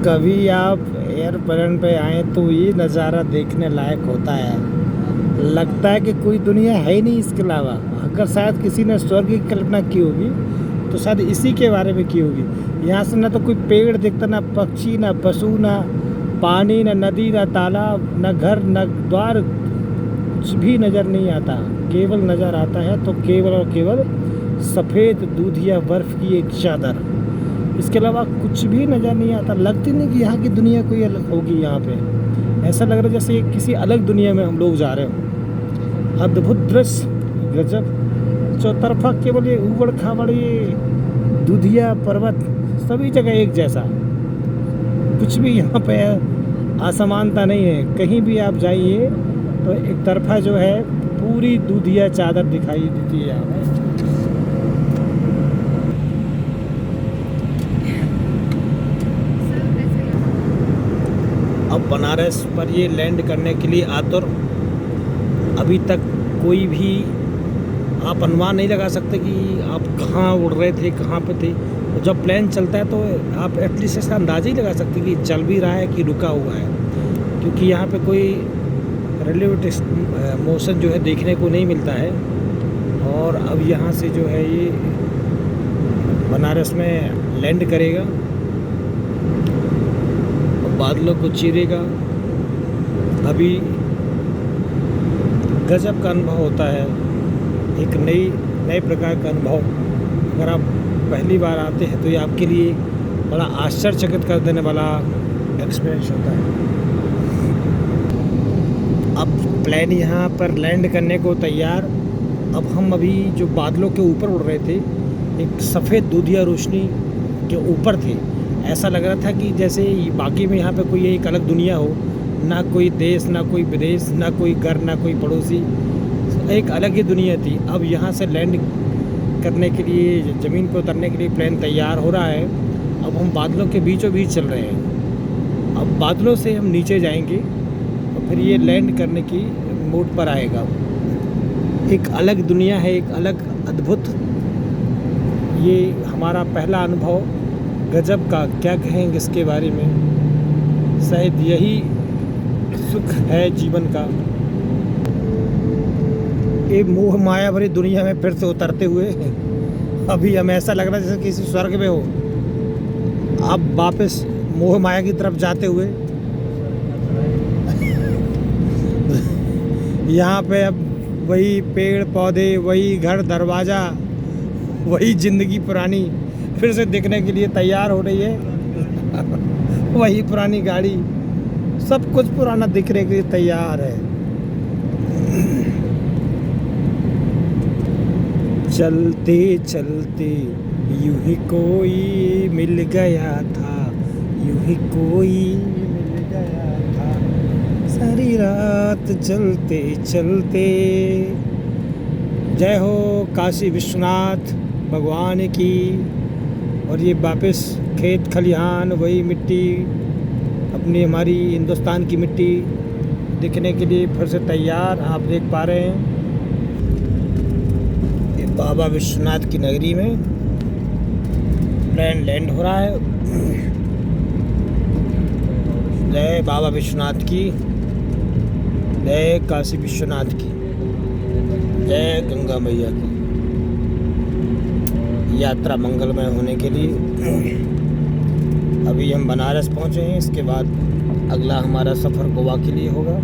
कभी आप एयरप्लेन पे आए तो ये नज़ारा देखने लायक होता है। लगता है कि कोई दुनिया है ही नहीं इसके अलावा। अगर शायद किसी ने स्वर्ग की कल्पना की होगी तो शायद इसी के बारे में की होगी। यहाँ से ना तो कोई पेड़ दिखता, ना पक्षी, ना पशु, ना पानी, ना नदी, ना तालाब, ना घर, ना द्वार, कुछ भी नज़र नहीं आता। केवल नज़र आता है तो केवल और केवल सफ़ेद दूधिया बर्फ़ की एक चादर। इसके अलावा कुछ भी नज़र नहीं आता। लगती नहीं कि यहाँ की दुनिया कोई अलग होगी। यहाँ पे ऐसा लग रहा है जैसे किसी अलग दुनिया में हम लोग जा रहे हो। अद्भुत दृश्य, गजब। चौतरफा केवल ये ऊबड़ खाबड़, ये दूधिया पर्वत, सभी जगह एक जैसा। कुछ भी यहाँ पे असमानता नहीं है। कहीं भी आप जाइए तो एक तरफा जो है पूरी दूधिया चादर दिखाई देती है यहाँ पे। अब बनारस पर ये लैंड करने के लिए आतुर। अभी तक कोई भी आप अनुमान नहीं लगा सकते कि आप कहाँ उड़ रहे थे, कहाँ पे थे। तो जब प्लेन चलता है तो आप एटलीस्ट इसका अंदाज़ा ही लगा सकते हैं कि चल भी रहा है कि रुका हुआ है, क्योंकि यहाँ पे कोई रिलेटिव मोशन जो है देखने को नहीं मिलता है। और अब यहाँ से जो है ये बनारस में लैंड करेगा, बादलों को चीरेगा। अभी गजब का अनुभव होता है, एक नए प्रकार का अनुभव। अगर आप पहली बार आते हैं तो ये आपके लिए बड़ा आश्चर्यचकित कर देने वाला एक्सपीरियंस होता है। अब प्लेन यहाँ पर लैंड करने को तैयार। अब हम अभी जो बादलों के ऊपर उड़ रहे थे, एक सफ़ेद दूधिया रोशनी के ऊपर थे। ऐसा लग रहा था कि जैसे बाकी में यहाँ पे कोई एक अलग दुनिया हो, ना कोई देश, ना कोई विदेश, ना कोई घर, ना कोई पड़ोसी, एक अलग ही दुनिया थी। अब यहाँ से लैंड करने के लिए, ज़मीन पर उतरने के लिए प्लेन तैयार हो रहा है। अब हम बादलों के बीचों बीच चल रहे हैं। अब बादलों से हम नीचे जाएंगे और फिर ये लैंड करने की मोड पर आएगा। एक अलग दुनिया है, एक अलग अद्भुत, ये हमारा पहला अनुभव गजब का। क्या कहेंगे इसके बारे में, शायद यही सुख है जीवन का। ये मोह माया भरी दुनिया में फिर से उतरते हुए अभी हमें ऐसा लग रहा है जैसे किसी स्वर्ग में हो। अब वापस मोह माया की तरफ जाते हुए यहाँ पे अब वही पेड़ पौधे, वही घर दरवाज़ा, वही ज़िंदगी पुरानी फिर से देखने के लिए तैयार हो रही है। वही पुरानी गाड़ी, सब कुछ पुराना दिखने के लिए तैयार है। चलते चलते यूं ही कोई मिल गया था, यूं ही कोई मिल गया था, सारी रात चलते चलते। जय हो काशी विश्वनाथ भगवान की। और ये वापस खेत खलिहान, वही मिट्टी, अपनी हमारी हिंदुस्तान की मिट्टी दिखने के लिए फिर से तैयार। आप देख पा रहे हैं ये बाबा विश्वनाथ की नगरी में प्लेन लैंड हो रहा है। जय बाबा विश्वनाथ की, जय काशी विश्वनाथ की, जय गंगा मैया की। यात्रा मंगलमय होने के लिए अभी हम बनारस पहुँचे हैं। इसके बाद अगला हमारा सफ़र गोवा के लिए होगा।